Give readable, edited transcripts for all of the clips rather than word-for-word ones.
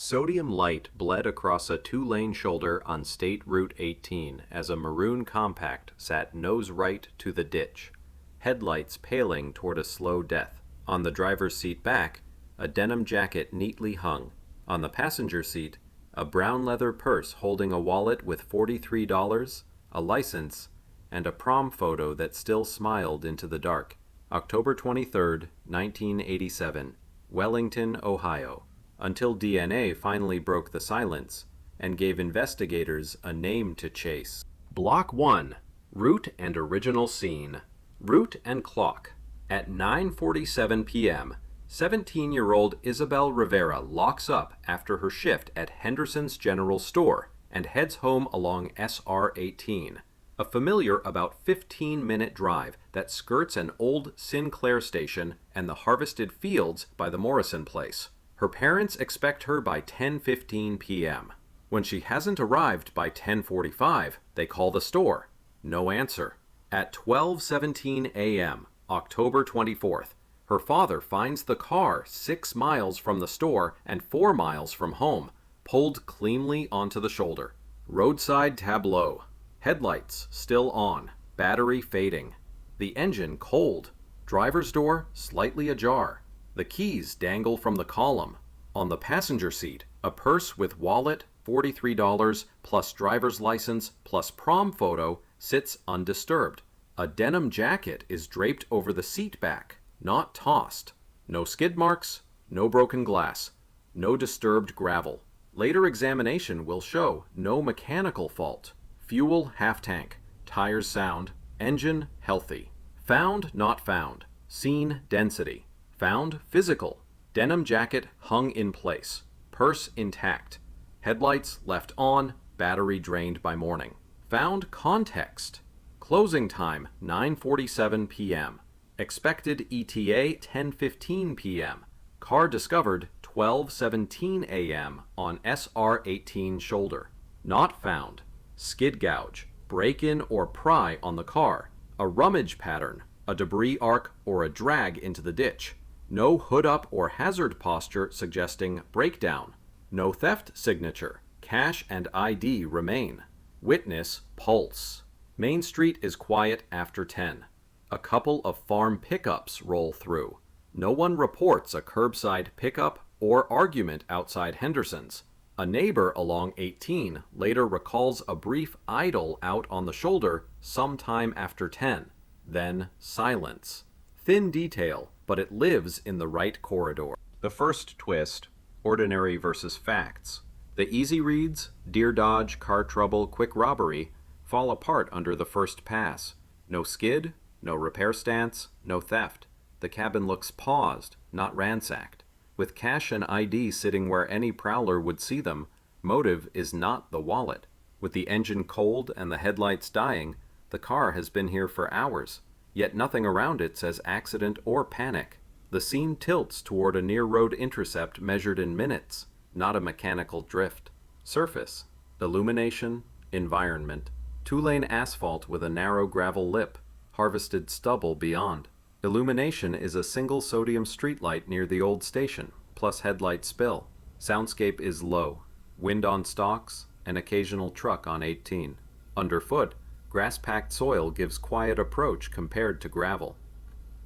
Sodium light bled across a two-lane shoulder on State Route 18 as a maroon compact sat nose right to the ditch, headlights paling toward a slow death. On the driver's seat back, a denim jacket neatly hung. On the passenger seat, a brown leather purse holding a wallet with $43, a license, and a prom photo that still smiled into the dark. October 23, 1987, Wellington, Ohio. Until DNA finally broke the silence and gave investigators a name to chase. Block 1. Route and Original Scene. Route and Clock. At 9:47 p.m., 17-year-old Isabel Rivera locks up after her shift at Henderson's General Store and heads home along SR 18, a familiar about 15-minute drive that skirts an old Sinclair station and the harvested fields by the Morrison place. Her parents expect her by 10:15 p.m. When she hasn't arrived by 10:45, they call the store. No answer. At 12:17 a.m., October 24th, her father finds the car 6 miles from the store and 4 miles from home, pulled cleanly onto the shoulder. Roadside tableau. Headlights still on, battery fading. The engine cold. Driver's door slightly ajar. The keys dangle from the column. On the passenger seat, a purse with wallet, $43, plus driver's license, plus prom photo, sits undisturbed. A denim jacket is draped over the seat back, not tossed. No skid marks, no broken glass, no disturbed gravel. Later examination will show no mechanical fault. Fuel half tank, tires sound, engine healthy. Found not found. Scene density. Found physical. Denim jacket hung in place. Purse intact. Headlights left on, battery drained by morning. Found context. Closing time 9:47 p.m. Expected ETA 10:15 p.m. Car discovered 12:17 a.m. on SR 18 shoulder. Not found. Skid gouge, break-in or pry on the car, a rummage pattern, a debris arc, or a drag into the ditch. No hood up or hazard posture suggesting breakdown. No theft signature. Cash and ID remain. Witness pulse. Main Street is quiet after 10. A couple of farm pickups roll through. No one reports a curbside pickup or argument outside Henderson's. A neighbor along 18 later recalls a brief idle out on the shoulder sometime after 10. Then silence. Thin detail, but it lives in the right corridor. The first twist, ordinary versus facts. The easy reads, deer dodge, car trouble, quick robbery, fall apart under the first pass. No skid, no repair stance, no theft. The cabin looks paused, not ransacked. With cash and ID sitting where any prowler would see them, motive is not the wallet. With the engine cold and the headlights dying, the car has been here for hours, yet nothing around it says accident or panic. The scene tilts toward a near-road intercept measured in minutes, not a mechanical drift. Surface, illumination, environment. Two-lane asphalt with a narrow gravel lip, harvested stubble beyond. Illumination is a single sodium streetlight near the old station, plus headlight spill. Soundscape is low. Wind on stalks, an occasional truck on 18. Underfoot, grass-packed soil gives quiet approach compared to gravel.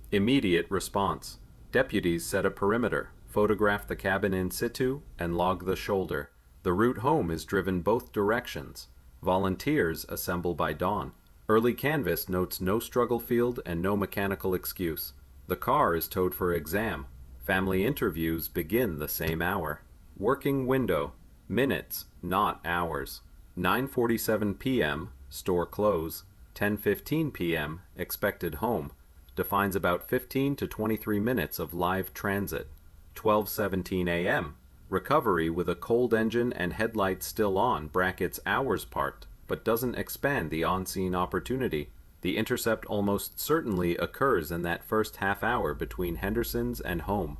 Immediate response. Deputies set a perimeter, photograph the cabin in situ, and log the shoulder. The route home is driven both directions. Volunteers assemble by dawn. Early canvass notes no struggle field and no mechanical excuse. The car is towed for exam. Family interviews begin the same hour. Working window. Minutes, not hours. 9:47 p.m. Store close. 10:15 p.m. Expected home. Defines about 15 to 23 minutes of live transit. 12:17 a.m. Recovery with a cold engine and headlights still on brackets hours part, but doesn't expand the on-scene opportunity. The intercept almost certainly occurs in that first half hour between Henderson's and home.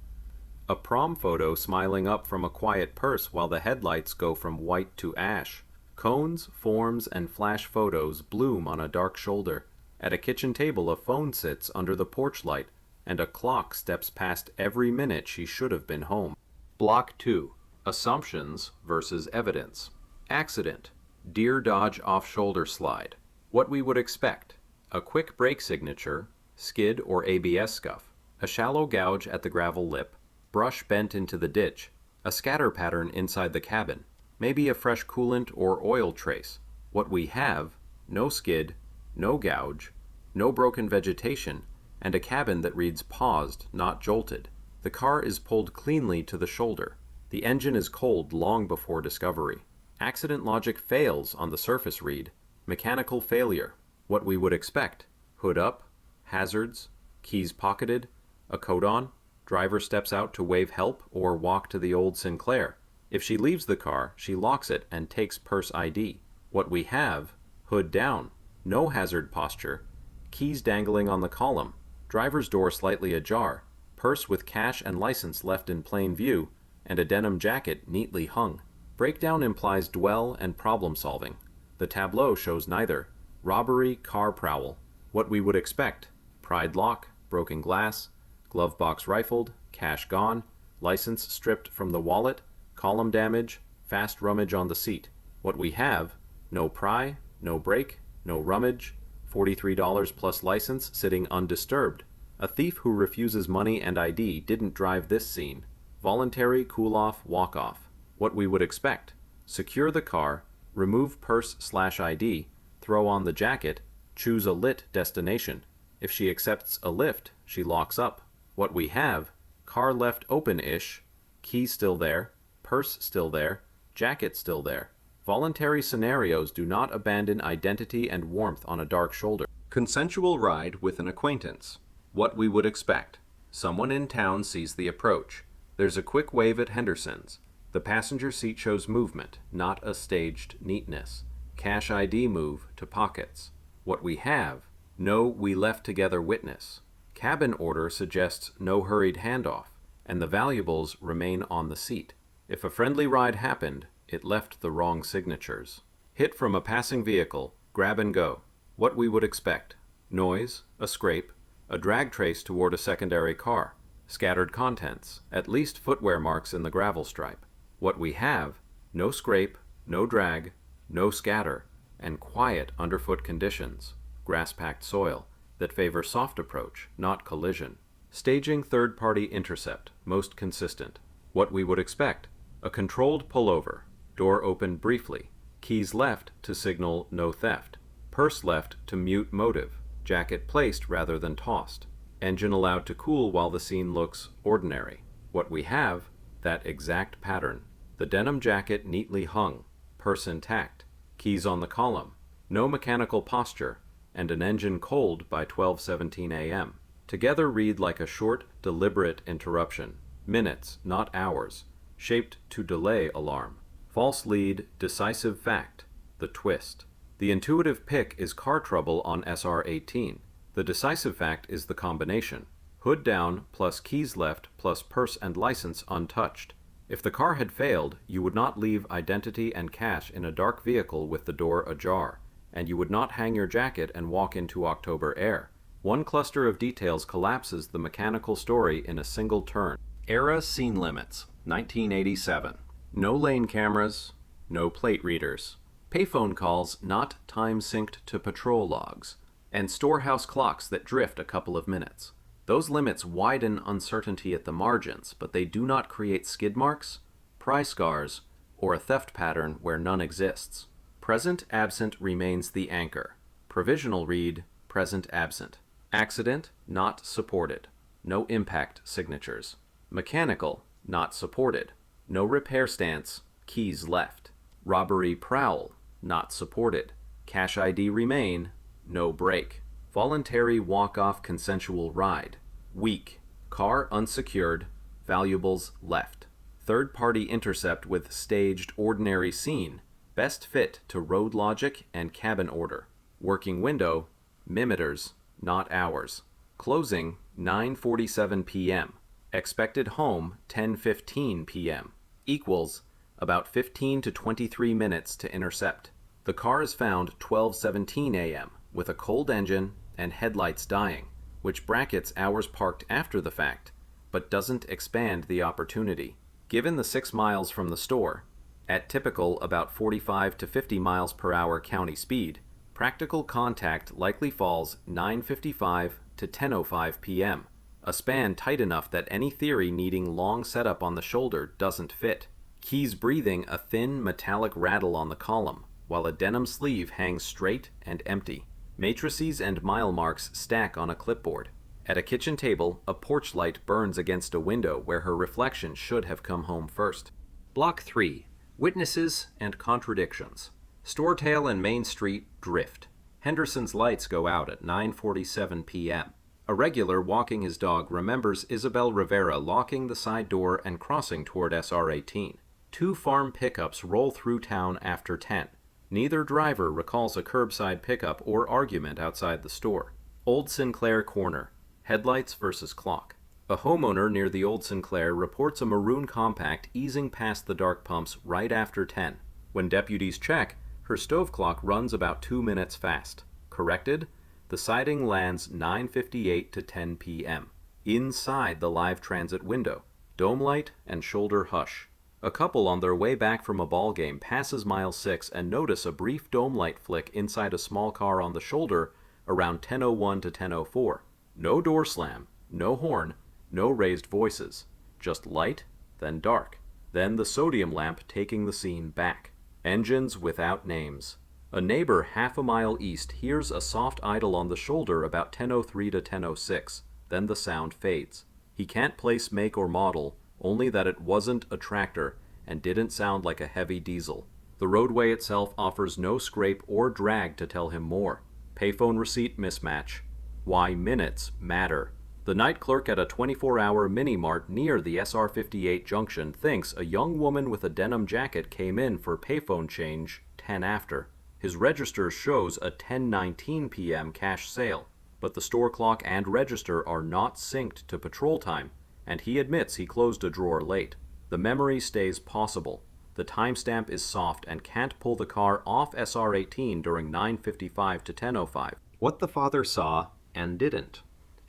A prom photo smiling up from a quiet purse while the headlights go from white to ash. Cones, forms, and flash photos bloom on a dark shoulder. At a kitchen table, a phone sits under the porch light, and a clock steps past every minute she should have been home. Block 2. Assumptions versus evidence. Accident. Deer dodge off-shoulder slide. What we would expect. A quick brake signature, skid or ABS scuff, a shallow gouge at the gravel lip, brush bent into the ditch, a scatter pattern inside the cabin, maybe a fresh coolant or oil trace. What we have, no skid, no gouge, no broken vegetation, and a cabin that reads paused, not jolted. The car is pulled cleanly to the shoulder. The engine is cold long before discovery. Accident logic fails on the surface read. Mechanical failure. What we would expect. Hood up, hazards, keys pocketed, a coat on, driver steps out to wave help or walk to the old Sinclair. If she leaves the car, she locks it and takes purse ID. What we have, hood down, no hazard posture, keys dangling on the column, driver's door slightly ajar, purse with cash and license left in plain view, and a denim jacket neatly hung. Breakdown implies dwell and problem solving. The tableau shows neither. Robbery, car prowl. What we would expect. Pried lock, broken glass, glove box rifled, cash gone, license stripped from the wallet, column damage, fast rummage on the seat. What we have, no pry, no break, no rummage, $43 plus license sitting undisturbed. A thief who refuses money and ID didn't drive this scene. Voluntary cool-off, walk-off. What we would expect. Secure the car, remove purse/ID, throw on the jacket, choose a lit destination. If she accepts a lift, she locks up. What we have, car left open-ish, key still there, purse still there, jacket still there. Voluntary scenarios do not abandon identity and warmth on a dark shoulder. Consensual ride with an acquaintance. What we would expect. Someone in town sees the approach. There's a quick wave at Henderson's. The passenger seat shows movement, not a staged neatness. Cash ID move to pockets. What we have, no we left together witness. Cabin order suggests no hurried handoff, and the valuables remain on the seat. If a friendly ride happened, it left the wrong signatures. Hit from a passing vehicle, grab and go. What we would expect. Noise, a scrape, a drag trace toward a secondary car. Scattered contents, at least footwear marks in the gravel stripe. What we have, no scrape, no drag, no scatter, and quiet underfoot conditions, grass-packed soil, that favor soft approach, not collision. Staging third-party intercept, most consistent. What we would expect. A controlled pullover, door open briefly, keys left to signal no theft, purse left to mute motive, jacket placed rather than tossed, engine allowed to cool while the scene looks ordinary. What we have, that exact pattern. The denim jacket neatly hung, purse intact, keys on the column, no mechanical posture, and an engine cold by 12:17 a.m. Together read like a short, deliberate interruption. Minutes, not hours. Shaped to delay alarm. False lead, decisive fact. The twist. The intuitive pick is car trouble on SR18. The decisive fact is the combination. Hood down plus keys left plus purse and license untouched. If the car had failed, you would not leave identity and cash in a dark vehicle with the door ajar, and you would not hang your jacket and walk into October air. One cluster of details collapses the mechanical story in a single turn. Era scene limits, 1987. No lane cameras, no plate readers. Payphone calls not time-synced to patrol logs, and storehouse clocks that drift a couple of minutes. Those limits widen uncertainty at the margins, but they do not create skid marks, pry scars, or a theft pattern where none exists. Present absent remains the anchor. Provisional read, present absent. Accident, not supported. No impact signatures. Mechanical, not supported. No repair stance, keys left. Robbery prowl, not supported. Cash ID remain, no break. Voluntary walk-off consensual ride. Weak. Car unsecured, valuables left. Third-party intercept with staged ordinary scene, best fit to road logic and cabin order. Working window, millimeters, not hours. Closing, 9:47 p.m. Expected home, 10:15 p.m. Equals about 15 to 23 minutes to intercept. The car is found 12:17 a.m. with a cold engine and headlights dying, which brackets hours parked after the fact, but doesn't expand the opportunity. Given the 6 miles from the store, at typical about 45 to 50 miles per hour county speed, practical contact likely falls 9:55 to 10:05 p.m., a span tight enough that any theory needing long setup on the shoulder doesn't fit. Keys breathing a thin metallic rattle on the column, while a denim sleeve hangs straight and empty. Matrices and mile marks stack on a clipboard. At a kitchen table, a porch light burns against a window where her reflection should have come home first. Block 3. Witnesses and contradictions. Storetail and Main Street drift. Henderson's lights go out at 9:47 p.m. A regular walking his dog remembers Isabel Rivera locking the side door and crossing toward SR 18. 2 farm pickups roll through town after 10. Neither driver recalls a curbside pickup or argument outside the store. Old Sinclair Corner. Headlights versus clock. A homeowner near the Old Sinclair reports a maroon compact easing past the dark pumps right after 10. When deputies check, her stove clock runs about 2 minutes fast. Corrected, the siding lands 9:58 to 10 p.m. Inside the live transit window. Dome light and shoulder hush. A couple on their way back from a ball game passes mile 6 and notice a brief dome light flick inside a small car on the shoulder around 10:01 to 10:04. No door slam, no horn, no raised voices. Just light, then dark. Then the sodium lamp taking the scene back. Engines without names. A neighbor half a mile east hears a soft idle on the shoulder about 10:03 to 10:06. Then the sound fades. He can't place make or model, only that it wasn't a tractor and didn't sound like a heavy diesel. The roadway itself offers no scrape or drag to tell him more. Payphone receipt mismatch. Why minutes matter. The night clerk at a 24-hour mini-mart near the SR 58 junction thinks a young woman with a denim jacket came in for payphone change 10 after. His register shows a 10:19 p.m. cash sale, but the store clock and register are not synced to patrol time, and he admits he closed a drawer late. The memory stays possible. The timestamp is soft and can't pull the car off SR 18 during 9:55 to 10:05. What the father saw and didn't.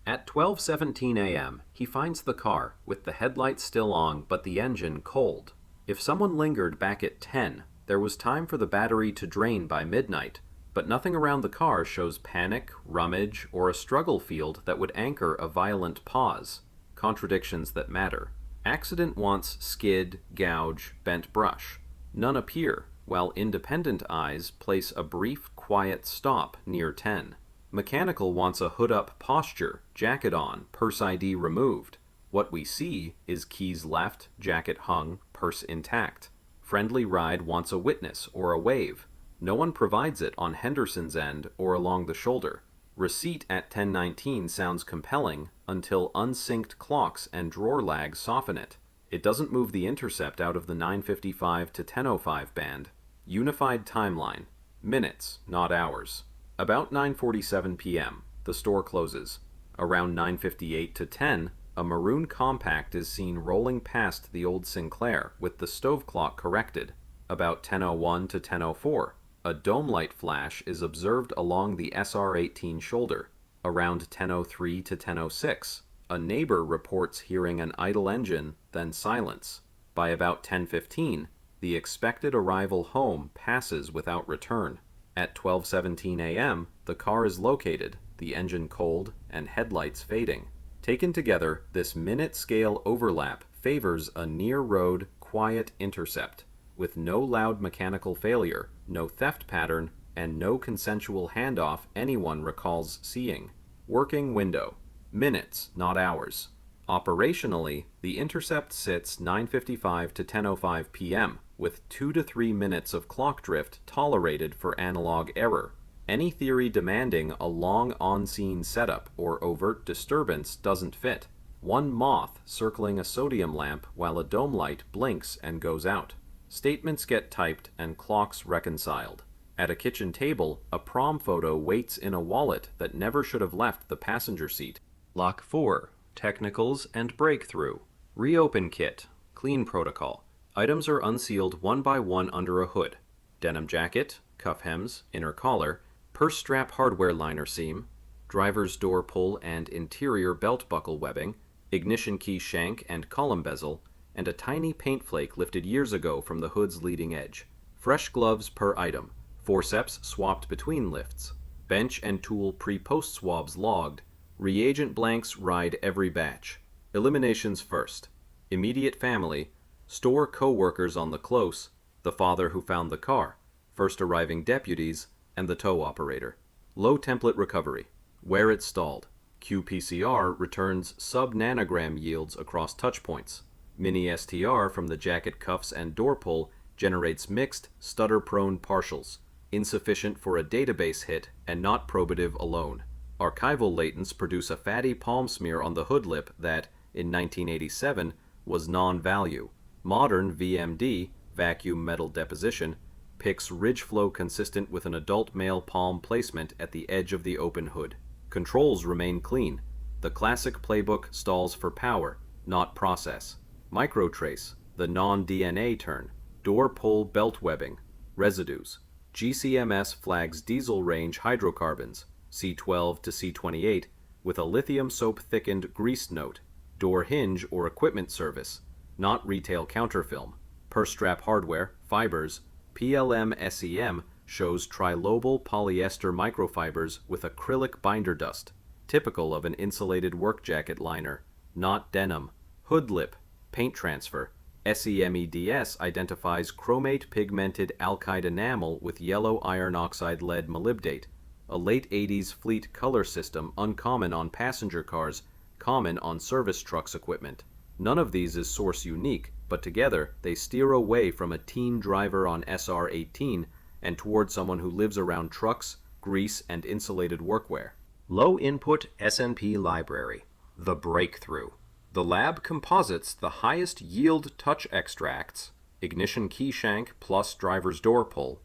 At 12:17 a.m., he finds the car, with the headlights still on but the engine cold. If someone lingered back at 10, there was time for the battery to drain by midnight, but nothing around the car shows panic, rummage, or a struggle field that would anchor a violent pause. Contradictions that matter. Accident wants skid, gouge, bent brush. None appear, while independent eyes place a brief, quiet stop near 10. Mechanical wants a hood-up posture, jacket on, purse ID removed. What we see is keys left, jacket hung, purse intact. Friendly ride wants a witness or a wave. No one provides it on Henderson's end or along the shoulder. Receipt at 10:19 sounds compelling until unsynced clocks and drawer lag soften it. It doesn't move the intercept out of the 9:55 to 10:05 band. Unified timeline. Minutes, not hours. About 9:47 p.m., the store closes. Around 9:58 to 10, a maroon compact is seen rolling past the Old Sinclair with the stove clock corrected. About 10:01 to 10:04, a dome light flash is observed along the SR 18 shoulder. Around 10:03 to 10:06, a neighbor reports hearing an idle engine, then silence. By about 10:15, the expected arrival home passes without return. At 12:17 a.m., the car is located, the engine cold, and headlights fading. Taken together, this minute-scale overlap favors a near-road, quiet intercept, with no loud mechanical failure, no theft pattern, and no consensual handoff anyone recalls seeing. Working window. Minutes, not hours. Operationally, the intercept sits 9:55 to 10:05 p.m., with 2 to 3 minutes of clock drift tolerated for analog error. Any theory demanding a long on-scene setup or overt disturbance doesn't fit. One moth circling a sodium lamp while a dome light blinks and goes out. Statements get typed and clocks reconciled. At a kitchen table, a prom photo waits in a wallet that never should have left the passenger seat. Lock 4. Technicals and breakthrough. Reopen kit. Clean protocol. Items are unsealed one by one under a hood. Denim jacket, cuff hems, inner collar, purse strap hardware liner seam, driver's door pull and interior belt buckle webbing, ignition key shank and column bezel, and a tiny paint flake lifted years ago from the hood's leading edge. Fresh gloves per item, forceps swapped between lifts, bench and tool pre-post swabs logged, reagent blanks ride every batch. Eliminations first. Immediate family, store co-workers on the close, the father who found the car, first arriving deputies, and the tow operator. Low template recovery, where it stalled. qPCR returns sub-nanogram yields across touchpoints. Mini STR from the jacket cuffs and door pull generates mixed, stutter-prone partials, insufficient for a database hit and not probative alone. Archival latents produce a fatty palm smear on the hood lip that, in 1987, was non-value. Modern VMD, vacuum metal deposition, picks ridge flow consistent with an adult male palm placement at the edge of the open hood. Controls remain clean. The classic playbook stalls for power, not process. Microtrace, the non-DNA turn. Door pull belt webbing. Residues. GCMS flags diesel range hydrocarbons, C12 to C28, with a lithium soap thickened grease note. Door hinge or equipment service, not retail counterfilm. Purse strap hardware, fibers, PLM SEM shows trilobal polyester microfibers with acrylic binder dust, typical of an insulated work jacket liner, not denim. Hood lip, paint transfer. SEMEDS identifies chromate pigmented alkyd enamel with yellow iron oxide lead molybdate, a late 80s fleet color system uncommon on passenger cars, common on service trucks equipment. None of these is source unique, but together they steer away from a teen driver on SR18 and toward someone who lives around trucks, grease, and insulated workwear. Low input SNP library. The breakthrough. The lab composites the highest yield touch extracts, ignition key shank plus driver's door pull,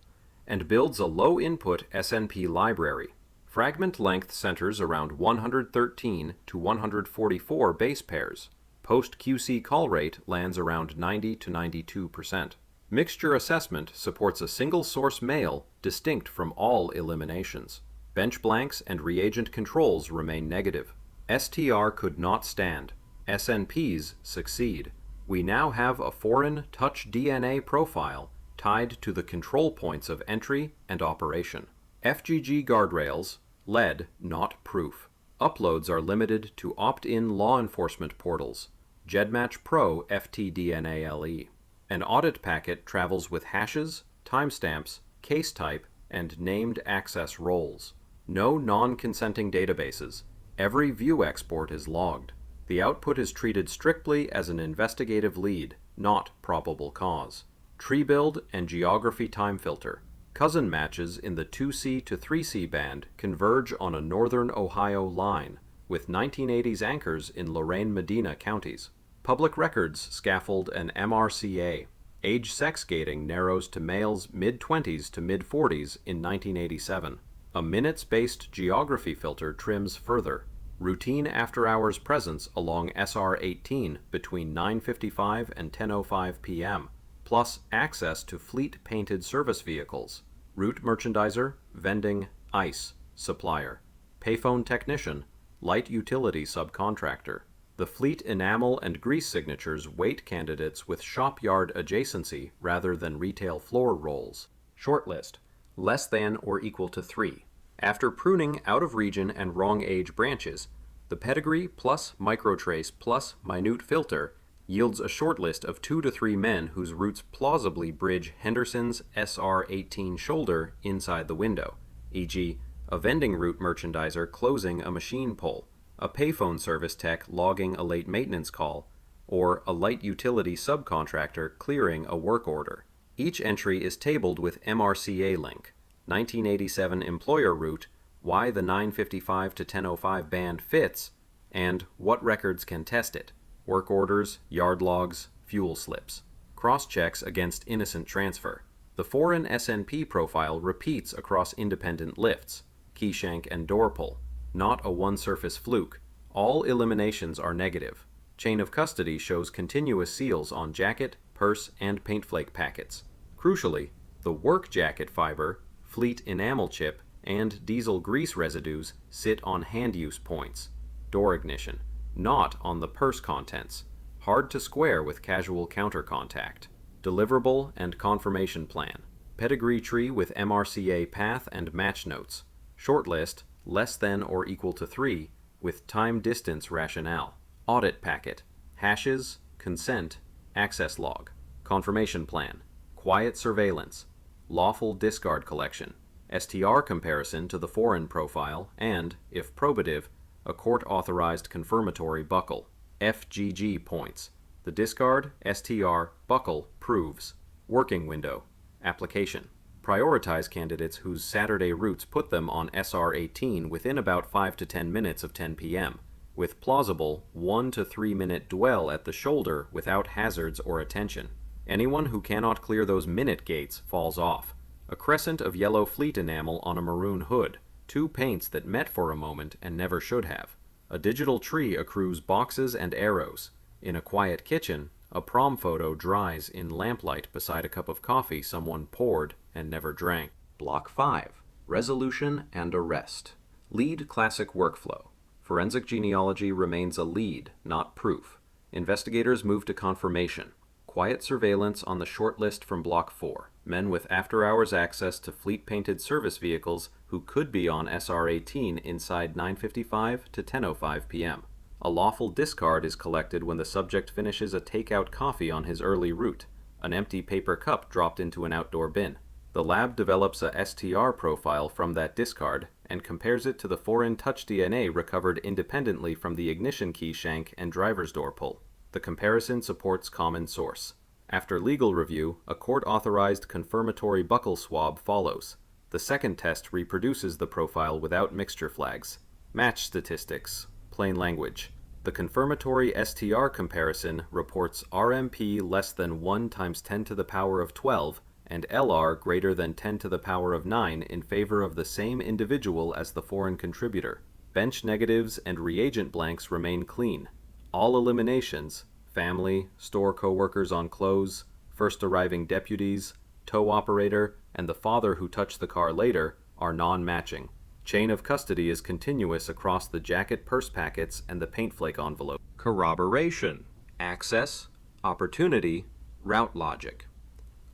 and builds a low input SNP library. Fragment length centers around 113 to 144 base pairs. Post-QC call rate lands around 90 to 92%. Mixture assessment supports a single source male distinct from all eliminations. Bench blanks and reagent controls remain negative. STR could not stand. SNPs succeed. We now have a foreign touch DNA profile tied to the control points of entry and operation. FGG guardrails, lead, not proof. Uploads are limited to opt-in law enforcement portals. GEDmatch Pro FTDNA LE. An audit packet travels with hashes, timestamps, case type, and named access roles. No non-consenting databases. Every view export is logged. The output is treated strictly as an investigative lead, not probable cause. Tree build and geography time filter. Cousin matches in the 2C to 3C band converge on a northern Ohio line, with 1980s anchors in Lorain-Medina counties. Public records scaffold an MRCA. Age-sex gating narrows to males mid-20s to mid-40s in 1987. A minutes-based geography filter trims further. Routine after-hours presence along SR18 between 9:55 and 10:05 p.m., plus access to fleet-painted service vehicles. Route merchandiser, vending, ICE, supplier. Payphone technician, light utility subcontractor. The fleet enamel and grease signatures weight candidates with shopyard adjacency rather than retail floor rolls. Shortlist, less than or equal to 3. After pruning out-of-region and wrong-age branches, the pedigree plus microtrace plus minute filter yields a shortlist of 2 to 3 men whose roots plausibly bridge Henderson's SR18 shoulder inside the window, e.g., a vending route merchandiser closing a machine pull, a payphone service tech logging a late maintenance call, or a light utility subcontractor clearing a work order. Each entry is tabled with MRCA link, 1987 employer route, why the 9:55 to 10:05 band fits, and what records can test it. Work orders, yard logs, fuel slips. Cross-checks against innocent transfer. The foreign SNP profile repeats across independent lifts, key shank and door pull. Not a one-surface fluke. All eliminations are negative. Chain of custody shows continuous seals on jacket, purse, and paint flake packets. Crucially, the work jacket fiber, fleet enamel chip, and diesel grease residues sit on hand use points. Door ignition. Not on the purse contents. hard to square with casual counter contact. Deliverable and confirmation plan. Pedigree tree with MRCA path and match notes. Shortlist, less than or equal to 3, with time-distance rationale. Audit packet. Hashes, consent, access log. Confirmation plan. Quiet surveillance. Lawful discard collection. STR comparison to the foreign profile, and, if probative, a court-authorized confirmatory buckle. FGG points. The discard, STR, buckle proves. Working window. Application. Prioritize candidates whose Saturday routes put them on SR18 within about 5 to 10 minutes of 10 p.m., with plausible 1 to 3 minute dwell at the shoulder without hazards or attention. Anyone who cannot clear those minute gates falls off. A crescent of yellow fleet enamel on a maroon hood, 2 paints that met for a moment and never should have. A digital tree accrues boxes and arrows. In a quiet kitchen, a prom photo dries in lamplight beside a cup of coffee someone poured and never drank. Block 5. Resolution and arrest. Lead classic workflow. Forensic genealogy remains a lead, not proof. Investigators move to confirmation. Quiet surveillance on the short list from Block 4. Men with after-hours access to fleet-painted service vehicles who could be on SR18 inside 9:55 to 10:05 p.m. A lawful discard is collected when the subject finishes a takeout coffee on his early route, an empty paper cup dropped into an outdoor bin. The lab develops a STR profile from that discard and compares it to the foreign touch DNA recovered independently from the ignition key shank and driver's door pull. The comparison supports common source. After legal review, a court-authorized confirmatory buckle swab follows. The second test reproduces the profile without mixture flags. Match statistics. Plain language. The confirmatory STR comparison reports RMP less than 1 times 10 to the power of 12 and LR greater than 10 to the power of 9 in favor of the same individual as the foreign contributor. Bench negatives and reagent blanks remain clean. All eliminations, family, store co-workers on clothes, first arriving deputies, tow operator, and the father who touched the car later, are non-matching. Chain of custody is continuous across the jacket purse packets and the paint flake envelope. Corroboration. Access, opportunity, route logic.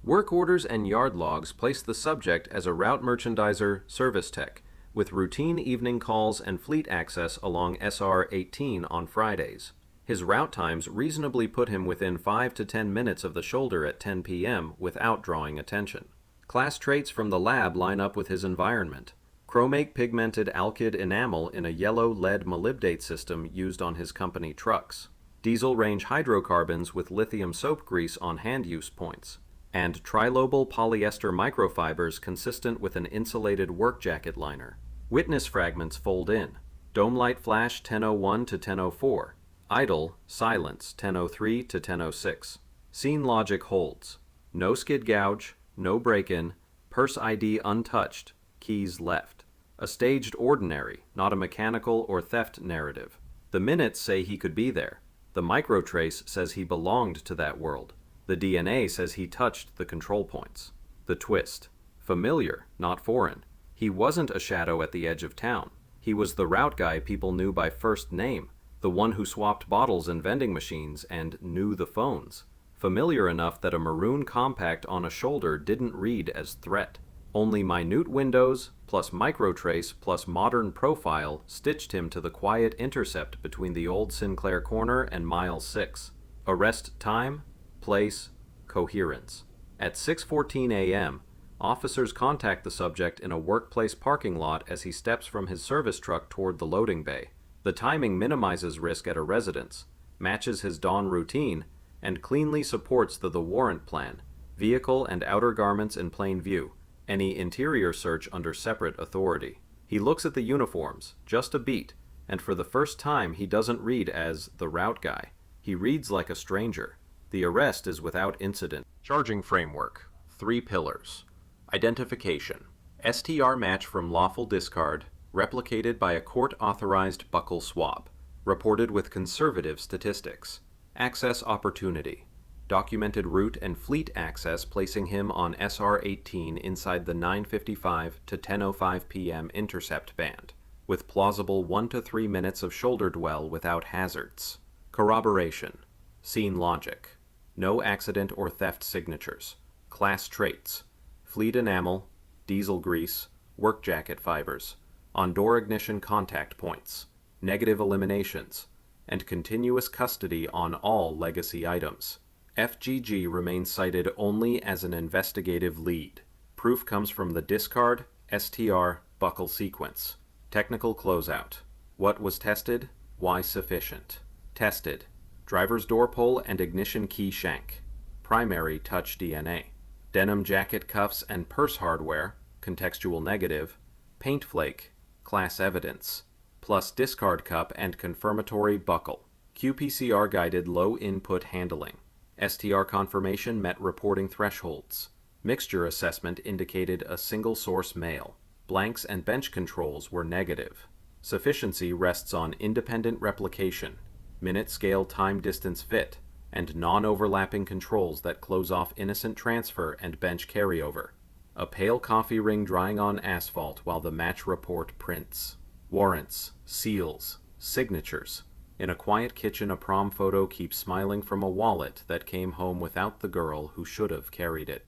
Work orders and yard logs place the subject as a route merchandiser service tech, with routine evening calls and fleet access along SR18 on Fridays. His route times reasonably put him within 5 to 10 minutes of the shoulder at 10 p.m. without drawing attention. Class traits from the lab line up with his environment. Chromate pigmented alkyd enamel in a yellow lead molybdate system used on his company trucks. Diesel range hydrocarbons with lithium soap grease on hand use points. And trilobal polyester microfibers consistent with an insulated work jacket liner. Witness fragments fold in. Dome light flash 10:01 to 10:04. Idle, silence 10:03 to 10:06. Scene logic holds. No skid gouge, no break-in, purse ID untouched, keys left. A staged ordinary, not a mechanical or theft narrative. The minutes say he could be there. The microtrace says he belonged to that world. The DNA says he touched the control points. The twist. Familiar, not foreign. He wasn't a shadow at the edge of town. He was the route guy people knew by first name, the one who swapped bottles in vending machines and knew the phones. Familiar enough that a maroon compact on a shoulder didn't read as threat. Only minute windows, plus microtrace, plus modern profile stitched him to the quiet intercept between the old Sinclair corner and mile 6. Arrest time, place, coherence. At 6:14 a.m., officers contact the subject in a workplace parking lot as he steps from his service truck toward the loading bay. The timing minimizes risk at a residence, matches his dawn routine, and cleanly supports the warrant plan, vehicle and outer garments in plain view, any interior search under separate authority. He looks at the uniforms, just a beat, and for the first time he doesn't read as the route guy. He reads like a stranger. The arrest is without incident. Charging framework. 3 pillars. Identification. STR match from lawful discard, replicated by a court-authorized buckle swab, reported with conservative statistics. Access opportunity. Documented route and fleet access placing him on SR18 inside the 9:55 to 10:05 p.m. intercept band, with plausible 1 to 3 minutes of shoulder dwell without hazards. Corroboration. Scene logic. No accident or theft signatures. Class traits. Fleet enamel, diesel grease, work jacket fibers, on door ignition contact points, negative eliminations, and continuous custody on all legacy items. FGG remains cited only as an investigative lead. Proof comes from the discard, STR, buckle sequence. Technical closeout. What was tested? Why sufficient? Tested. Driver's door pull and ignition key shank. Primary touch DNA. Denim jacket cuffs and purse hardware, contextual negative. Paint flake, class evidence. Plus discard cup and confirmatory buckle. QPCR guided low input handling. STR confirmation met reporting thresholds. Mixture assessment indicated a single source male. Blanks and bench controls were negative. Sufficiency rests on independent replication, minute scale time distance fit, and non-overlapping controls that close off innocent transfer and bench carryover. A pale coffee ring drying on asphalt while the match report prints. Warrants, seals, signatures. In a quiet kitchen, a prom photo keeps smiling from a wallet that came home without the girl who should have carried it.